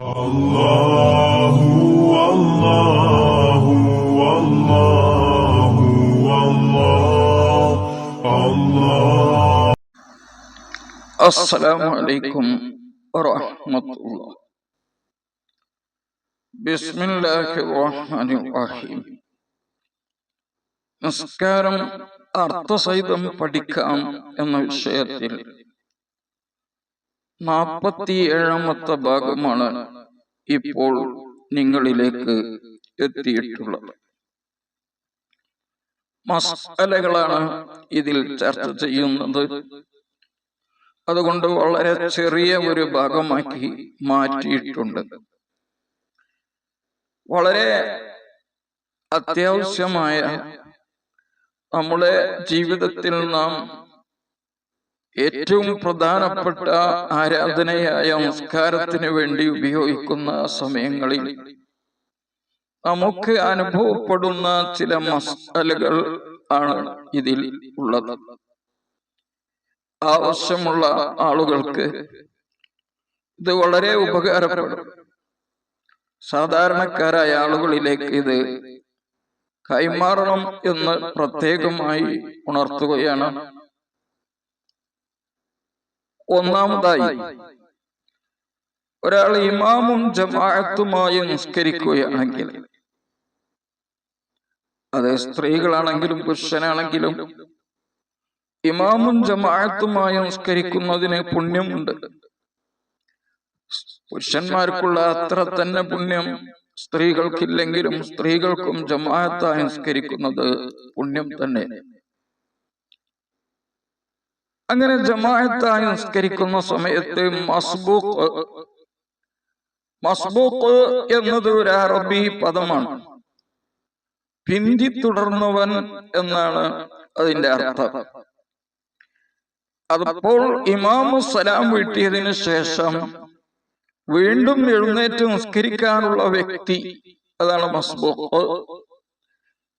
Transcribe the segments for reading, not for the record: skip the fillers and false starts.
അല്ലാഹു അല്ലാഹു അല്ലാഹു അല്ലാഹു. അസ്സലാമു അലൈക്കും വറഹ്മത്തുള്ളാഹി. ബിസ്മില്ലാഹിർ റഹ്മാനിർ റഹീം. നിസ്കാരം അർത്ഥസഹിതം പഠിക്കാം എന്ന വിഷയത്തിൽ 47ാമത്തെ ഭാഗമാണ് ഇപ്പോൾ നിങ്ങളിലേക്ക് എത്തിയിട്ടുള്ളത്. മസ്അലകളാണ് ഇതിൽ ചർച്ച ചെയ്യുന്നത്. അതുകൊണ്ട് വളരെ ചെറിയ ഒരു ഭാഗമാക്കി മാറ്റിയിട്ടുണ്ട്. വളരെ അത്യാവശ്യമായ നമ്മുടെ ജീവിതത്തിൽ നാം ഏറ്റവും പ്രധാനപ്പെട്ട ആരാധനയായ നമസ്കാരത്തിന് വേണ്ടി ഉപയോഗിക്കുന്ന സമയങ്ങളിൽ നമുക്ക് അനുഭവപ്പെടുന്ന ചില മസ്അലകൾ ആണ് ഇതിൽ ഉള്ളത്. ആവശ്യമുള്ള ആളുകൾക്ക് ഇത് വളരെ ഉപകാരപ്പെടും. സാധാരണക്കാരായ ആളുകളിലേക്ക് ഇത് കൈമാറണം എന്ന് പ്രത്യേകമായി ഉണർത്തുകയാണ്. ഒന്നാമതായി, ഒരാൾ ഇമാമും ജമാഅത്തുമായി നിസ്കരിക്കുകയാണെങ്കിൽ, അത് സ്ത്രീകളാണെങ്കിലും പുരുഷനാണെങ്കിലും ഇമാമും ജമാഅത്തുമായി നിസ്കരിക്കുന്നതിന് പുണ്യമുണ്ട്. പുരുഷന്മാർക്കുള്ള അത്ര തന്നെ പുണ്യം സ്ത്രീകൾക്കില്ലെങ്കിലും സ്ത്രീകൾക്കും ജമാഅത്തായി നിസ്കരിക്കുന്നത് പുണ്യം തന്നെ. അങ്ങനെ ജമാഅത്തായി നിസ്കരിക്കുന്ന സമയത്ത് മസ്ബൂഖ് എന്നത് ഒരു അറബി പദമാണ്. പിന്തി തുടർന്നവൻ എന്നാണ് അതിന്റെ അർത്ഥം. അപ്പോൾ ഇമാമു സലാം വീട്ടിയതിനു ശേഷം വീണ്ടും എഴുന്നേറ്റ് നിസ്കരിക്കാനുള്ള വ്യക്തി, അതാണ് മസ്ബൂഖ്.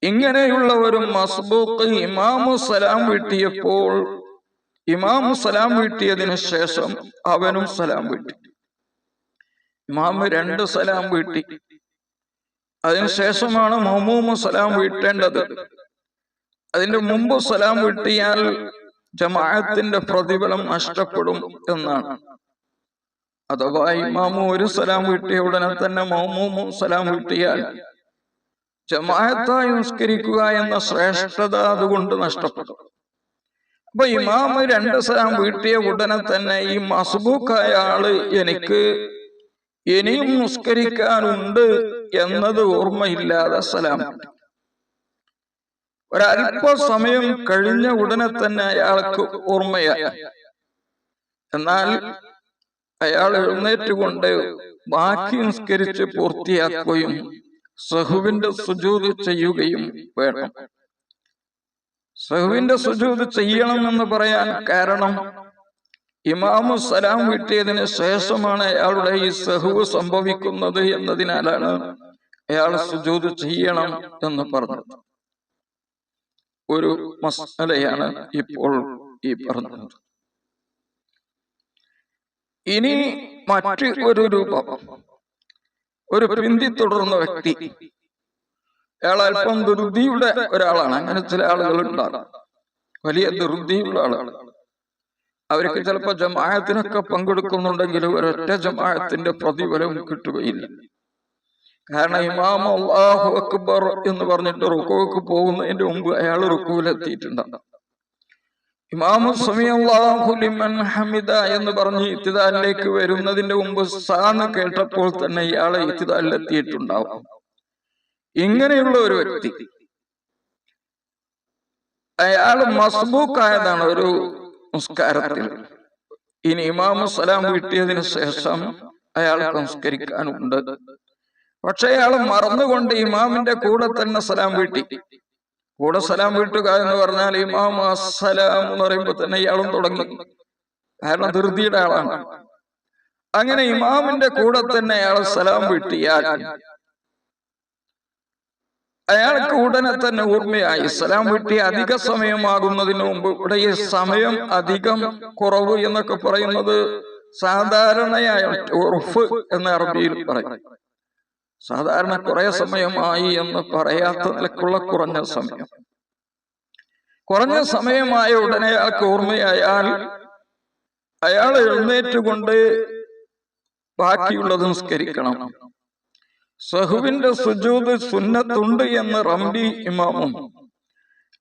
ഇങ്ങനെയുള്ള ഒരു മസ്ബൂഖ് ഇമാമു സലാം വീട്ടിയപ്പോൾ ഇമാമു സലാം വീട്ടിയതിനു ശേഷം അവനും സലാം വീട്ടി. ഇമാമ് 2 സലാം വീട്ടി. അതിനുശേഷമാണ് മഅ്മൂമു സലാം വീട്ടേണ്ടത്. അതിന്റെ മുമ്പ് സലാം വീട്ടിയാൽ ജമാഅത്തിന്റെ പ്രതിഫലം നഷ്ടപ്പെടും എന്നാണ്. അഥവാ ഇമാമു 1 സലാം വീട്ടിയ ഉടനെ തന്നെ മഅ്മൂമു സലാം വീട്ടിയാൽ ജമാഅത്തായി നിസ്കരിക്കുക എന്ന ശ്രേഷ്ഠത അതുകൊണ്ട് നഷ്ടപ്പെടും. അപ്പൊ ഇമാമ് 2 സലാം വീട്ടിയ ഉടനെ തന്നെ ഈ മസ്ബൂഖായ ആള് എനിക്ക് ഇനിയും നിസ്കരിക്കാനുണ്ട് എന്നത് ഓർമ്മയില്ലാതെ സലാം വീട്ടി. ഒരല്പ സമയം കഴിഞ്ഞ ഉടനെ തന്നെ അയാൾക്ക് ഓർമ്മയായി. എന്നാൽ അയാൾ എഴുന്നേറ്റുകൊണ്ട് ബാക്കി നിസ്കരിച്ച് പൂർത്തിയാക്കുകയും സഹുവിന്റെ സുജൂദ് ചെയ്യുകയും വേണം. സഹുവിന്റെ സുജൂദ് ചെയ്യണം എന്ന് പറയാൻ കാരണം, ഇമാമു സലാം വീട്ടിയതിന് ശേഷമാണ് അയാളുടെ ഈ സഹുവ് സംഭവിക്കുന്നത് എന്നതിനാലാണ് അയാൾ സുജൂദ് ചെയ്യണം എന്ന് പറഞ്ഞത്. ഒരു മസ്അലയാണ് ഇപ്പോൾ ഈ പറഞ്ഞത്. ഇനി മറ്റ് ഒരു രൂപം, ഒരു പിന്തി തുടർന്ന വ്യക്തി, അയാൾ അല്പം ധൃതിയുടെ ഒരാളാണ്. അങ്ങനെ ചില ആളുകൾ ഉണ്ടാകും, വലിയ ധൃതിയുള്ള ആളുകൾ. അവർക്ക് ചിലപ്പോൾ ജമാഅത്തിനൊക്കെ പങ്കെടുക്കുന്നുണ്ടെങ്കിൽ ഒരൊറ്റ ജമാഅത്തിന്റെ പ്രതിഫലം കിട്ടുകയില്ല. കാരണം ഇമാം അല്ലാഹു അക്ബർ എന്ന് പറഞ്ഞിട്ട് റുകൂക്ക് പോകുന്നതിന്റെ മുമ്പ് അയാൾ റുകൂവിലെത്തിയിട്ടുണ്ടാകും. ഇമാമു സമീഅല്ലാഹു ലിമൻ ഹമിദ എന്ന് പറഞ്ഞ് ഇത്തിദാലിലേക്ക് വരുന്നതിന്റെ മുമ്പ് സാന്ന് കേട്ടപ്പോൾ തന്നെ ഇയാളെ ഇത്തിദാലിലെത്തിയിട്ടുണ്ടാവും. ഇങ്ങനെയുള്ള ഒരു വ്യക്തി, അയാൾ മസ്ബൂഖായതാണ് ഒരു നിസ്കാരത്തിൽ. ഇനി ഇമാമു സലാം വീട്ടിയതിനു ശേഷം അയാൾക്ക് നിസ്കരിക്കാനുണ്ട്. പക്ഷെ അയാൾ മറന്നുകൊണ്ട് ഇമാമിന്റെ കൂടെ തന്നെ സലാം വീട്ടി. കൂടെ സലാം വീട്ടുക എന്ന് പറഞ്ഞാൽ ഇമാം അസ്സലാം എന്ന് പറയുമ്പോ തന്നെ ഇയാളും തുടങ്ങി. കാരണം ധൃതിയുടെ ആളാണ്. അങ്ങനെ ഇമാമിന്റെ കൂടെ തന്നെ അയാൾ സലാം വീട്ടിയാൽ അയാൾക്ക് ഉടനെ തന്നെ ഓർമ്മയായി. സലാം വീട്ടി അധിക സമയമാകുന്നതിന് മുമ്പ്, ഇവിടെ ഈ സമയം അധികം കുറവ് എന്നൊക്കെ പറയുന്നത് സാധാരണയായ ഉർഫ് എന്ന അറബിയിൽ പറയും. സാധാരണ കുറെ സമയമായി എന്ന് പറയാത്ത നിലക്കുള്ള കുറഞ്ഞ സമയം. കുറഞ്ഞ സമയമായ ഉടനെ അയാൾക്ക് ഓർമ്മയായാൽ അയാൾ എഴുന്നേറ്റുകൊണ്ട് ബാക്കിയുള്ളത് നിസ്കരിക്കണം. സഹുവിന്റെ സുജൂദ് സുന്നത്തുണ്ട് എന്ന് റംലി ഇമാമും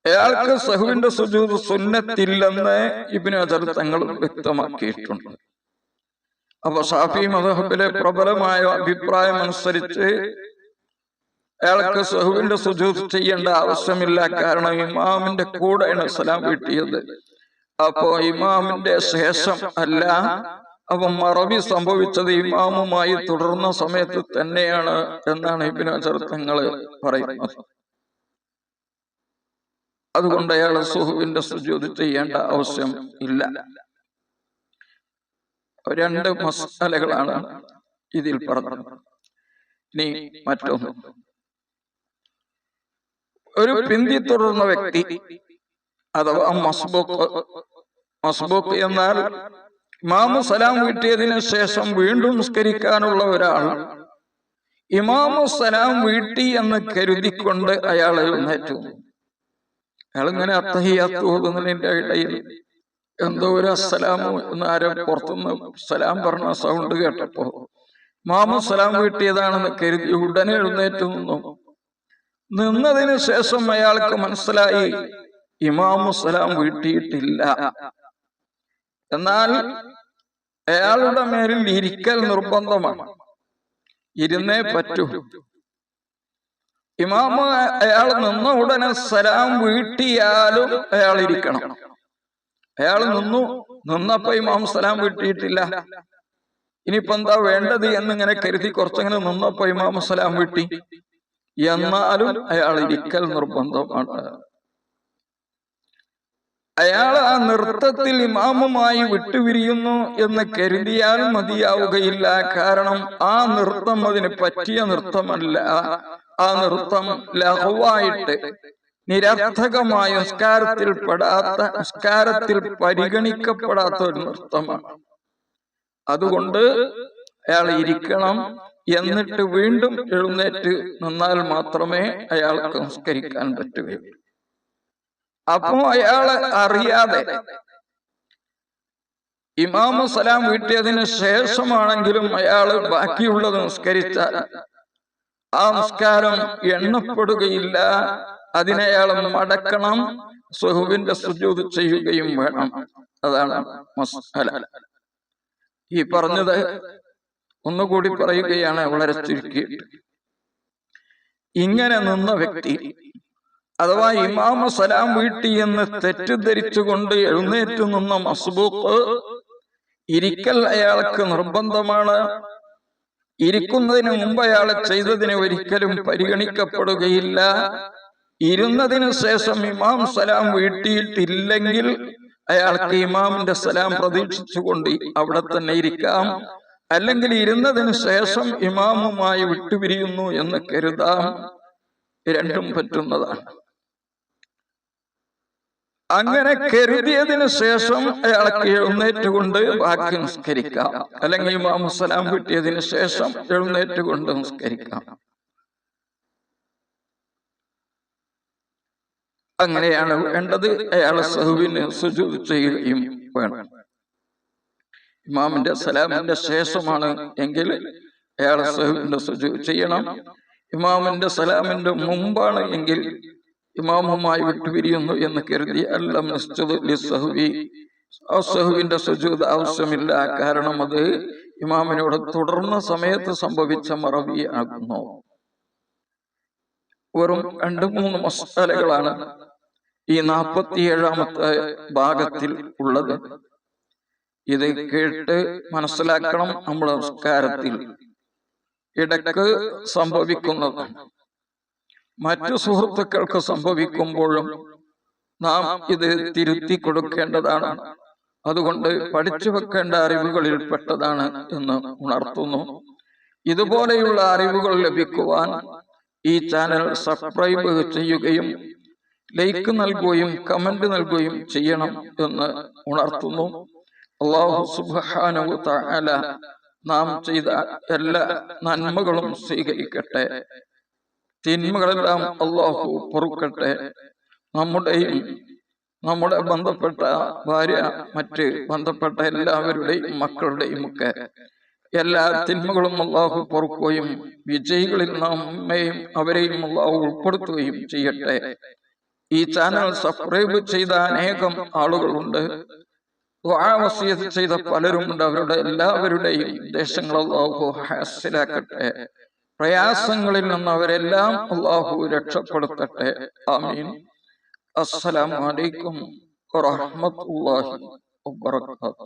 അയാൾക്ക് സഹുവിന്റെ സുജൂദ് സുന്നത്തില്ലെന്ന് ഇബ്നു ഹജർ തങ്ങൾ വ്യക്തമാക്കിയിട്ടുണ്ട്. അപ്പൊ ഷാഫി മദ്ഹബിലെ പ്രബലമായ അഭിപ്രായം അനുസരിച്ച് അയാൾക്ക് സഹുവിന്റെ സുജൂദ് ചെയ്യേണ്ട ആവശ്യമില്ല. കാരണം ഇമാമിന്റെ കൂടെയാണ് സലാം വീട്ടിയത്. അപ്പോ ഇമാമിന്റെ ശേഷം അല്ല, അപ്പൊ മറവി സംഭവിച്ചത് ഇമാമുമായി തുടർന്ന സമയത്ത് തന്നെയാണ് എന്നാണ് ഇബ്നു ഹജർ തങ്ങൾ പറയുന്നത്. അതുകൊണ്ട് അയാൾ സുഹുവിന്റെ സുജൂദ് ചെയ്യേണ്ട ആവശ്യം ഇല്ല. രണ്ട് മസാലകളാണ് ഇതിൽ പറഞ്ഞത്. ഇനി മറ്റൊന്ന്, ഒരു പിന്തി തുടർന്ന വ്യക്തി അഥവാ മസ്ബൂക്ക് എന്നാൽ ഇമാമു സലാം വീട്ടിയതിനു ശേഷം വീണ്ടും നിസ്കരിക്കാനുള്ള ഒരാൾ ഇമാമു സലാം വീട്ടി എന്ന് കരുതിക്കൊണ്ട് അയാൾ എഴുന്നേറ്റു. അയാളിങ്ങനെ അത്തഹിയ്യാത്ത് ഓതുന്നതിന്റെ ഇടയിൽ എന്തോ ഒരു അസ്സലാമു എന്ന് ആരോ പുറത്തുനിന്ന് സലാം പറഞ്ഞ സൗണ്ട് കേട്ടപ്പോ ഇമാമു സലാം വീട്ടിയതാണെന്ന് കരുതി ഉടനെ എഴുന്നേറ്റ് നിന്നു. നിന്നതിന് ശേഷം അയാൾക്ക് മനസ്സിലായി ഇമാമു സലാം വീട്ടിയിട്ടില്ല. എന്നാൽ അയാളുടെ മേലിൽ ഇരിക്കൽ നിർബന്ധമാണ്, ഇരുന്നേ പറ്റൂ. ഇമാമ് അയാൾ നിന്ന ഉടനെ സലാം വീട്ടിയാലും അയാൾ ഇരിക്കണം. അയാൾ നിന്നപ്പോ ഇമാം സലാം വീട്ടിയിട്ടില്ല, ഇനിയിപ്പോ എന്താ വേണ്ടത് എന്നിങ്ങനെ കരുതി കുറച്ചങ്ങനെ നിന്നപ്പോ ഇമാം സലാം വീട്ടി, എന്നാലും അയാൾ ഇരിക്കൽ നിർബന്ധമാണ്. അയാൾ ആ നൃത്തത്തിൽ ഇമാമുമായി വിട്ടുപിരിയുന്നു എന്ന് കരുതിയാൽ മതിയാവുകയില്ല. കാരണം ആ നൃത്തം അതിന് പറ്റിയ നൃത്തമല്ല. ആ നൃത്തം ലഹുവായിട്ട് നിരർത്ഥകമായ നിസ്കാരത്തിൽ പരിഗണിക്കപ്പെടാത്ത ഒരു നൃത്തമാണ്. അതുകൊണ്ട് അയാൾ ഇരിക്കണം. എന്നിട്ട് വീണ്ടും എഴുന്നേറ്റ് നിന്നാൽ മാത്രമേ അയാൾക്ക് നിസ്കരിക്കാൻ പറ്റുകയുള്ളൂ. അപ്പോ അയാള് അറിയാതെ ഇമാമു സലാം വീട്ടിയതിന് ശേഷമാണെങ്കിലും അയാള് ബാക്കിയുള്ളത് നിസ്കരിച്ചാൽ ആ നിസ്കാരം എണ്ണപ്പെടുകയില്ല. അതിനയാൾ മടക്കണം, സുഹുവിന്റെ സുജൂദ് ചെയ്യുകയും വേണം. അതാണ് മസ്അല. ഈ പറഞ്ഞത് ഒന്നുകൂടി പറയുകയാണ് വളരെ ചുരുക്കിയിട്ട്. ഇങ്ങനെ നിന്ന വ്യക്തി അഥവാ ഇമാമു സലാം വീട്ടി എന്ന് തെറ്റിദ്ധരിച്ചുകൊണ്ട് എഴുന്നേറ്റ് നിന്ന മസ്ബൂക്ക് ഇരിക്കൽ അയാൾക്ക് നിർബന്ധമാണ്. ഇരിക്കുന്നതിന് മുമ്പ് അയാൾ ചെയ്തതിന് ഒരിക്കലും പരിഗണിക്കപ്പെടുകയില്ല. ഇരുന്നതിന് ശേഷം ഇമാം സലാം വീട്ടിയിട്ടില്ലെങ്കിൽ അയാൾക്ക് ഇമാമിന്റെ സലാം പ്രതീക്ഷിച്ചുകൊണ്ട് അവിടെ തന്നെ ഇരിക്കാം. അല്ലെങ്കിൽ ഇരുന്നതിന് ശേഷം ഇമാമുമായി വിട്ടുപിരിയുന്നു എന്ന് കരുതാം. രണ്ടും പറ്റുന്നതാണ്. അങ്ങനെ കരുതിയതിനു ശേഷം അയാൾക്ക് എഴുന്നേറ്റുകൊണ്ട് ബാക്കി നിസ്കരിക്കാം. അല്ലെങ്കിൽ ഇമാമു സലാം വീട്ടിയതിനു ശേഷം എഴുന്നേറ്റുകൊണ്ട് നിസ്കരിക്കാം. അങ്ങനെയാണ് വേണ്ടത്. അയാൾ സഹുവിന് സുജൂദ് ചെയ്യുകയും വേണം. ഇമാമിന്റെ സലാമിന്റെ ശേഷമാണ് എങ്കിൽ അയാൾ സഹുവിന്റെ സുജൂദ് ചെയ്യണം. ഇമാമിന്റെ സലാമിന്റെ മുമ്പാണ് എങ്കിൽ ഇമാമുമായി വിട്ടുപിരിയുന്നു എന്ന് കരുതി അല്ലം സഹുവിന്റെ സുജൂദ് ആവശ്യമില്ല. കാരണം അത് ഇമാമിനോട് തുടർന്ന സമയത്ത് സംഭവിച്ച മറവി ആകുന്നു. വെറും 2-3 മസ്അലകളാണ് ഈ 47-ാമത്തെ ഭാഗത്തിൽ ഉള്ളത്. ഇത് കേട്ട് മനസ്സിലാക്കണം. നമ്മുടെ സംസ്കാരത്തിൽ ഇടയ്ക്ക് സംഭവിക്കുന്നത് മറ്റു സുഹൃത്തുക്കൾക്ക് സംഭവിക്കുമ്പോഴും നാം ഇത് തിരുത്തി കൊടുക്കേണ്ടതാണ്. അതുകൊണ്ട് പഠിച്ചു വെക്കേണ്ട അറിവുകളിൽ പെട്ടതാണ് എന്ന് ഉണർത്തുന്നു. ഇതുപോലെയുള്ള അറിവുകൾ ലഭിക്കുവാൻ ഈ ചാനൽ സബ്സ്ക്രൈബ് ചെയ്യുകയും ലൈക്ക് നൽകുകയും കമന്റ് നൽകുകയും ചെയ്യണം എന്ന് ഉണർത്തുന്നു. അല്ലാഹു സുബ്ഹാനഹു തആല നാം ചെയ്ത എല്ലാ നന്മകളും സ്വീകരിക്കട്ടെ, തിന്മകളെല്ലാം അല്ലാഹു പൊറുക്കട്ടെ. നമ്മുടെയും നമ്മുടെ ബന്ധപ്പെട്ട ഭാര്യ, മറ്റ് ബന്ധപ്പെട്ട എല്ലാവരുടെയും മക്കളുടെയും ഒക്കെ എല്ലാ തിന്മകളും അല്ലാഹു പൊറുക്കുകയും വിജയികളിൽ നമ്മയും അവരെയും അല്ലാഹു ഉൾപ്പെടുത്തുകയും ചെയ്യട്ടെ. ഈ ചാനൽ സബ്സ്ക്രൈബ് ചെയ്ത അനേകം ആളുകളുണ്ട്, ദുആ വസിയത്ത് ചെയ്ത പലരുമുണ്ട്. അവരുടെ എല്ലാവരുടെയും ഉദ്ദേശങ്ങൾ അല്ലാഹു ഹാസിലാക്കട്ടെ. പ്രയാസങ്ങളിൽ നിന്ന് അവരെല്ലാം അല്ലാഹു രക്ഷപ്പെടുത്തട്ടെ. ആമീൻ. അസ്സലാമു അലൈക്കും വറഹ്മത്തുള്ളാഹി വബറകാതുഹു.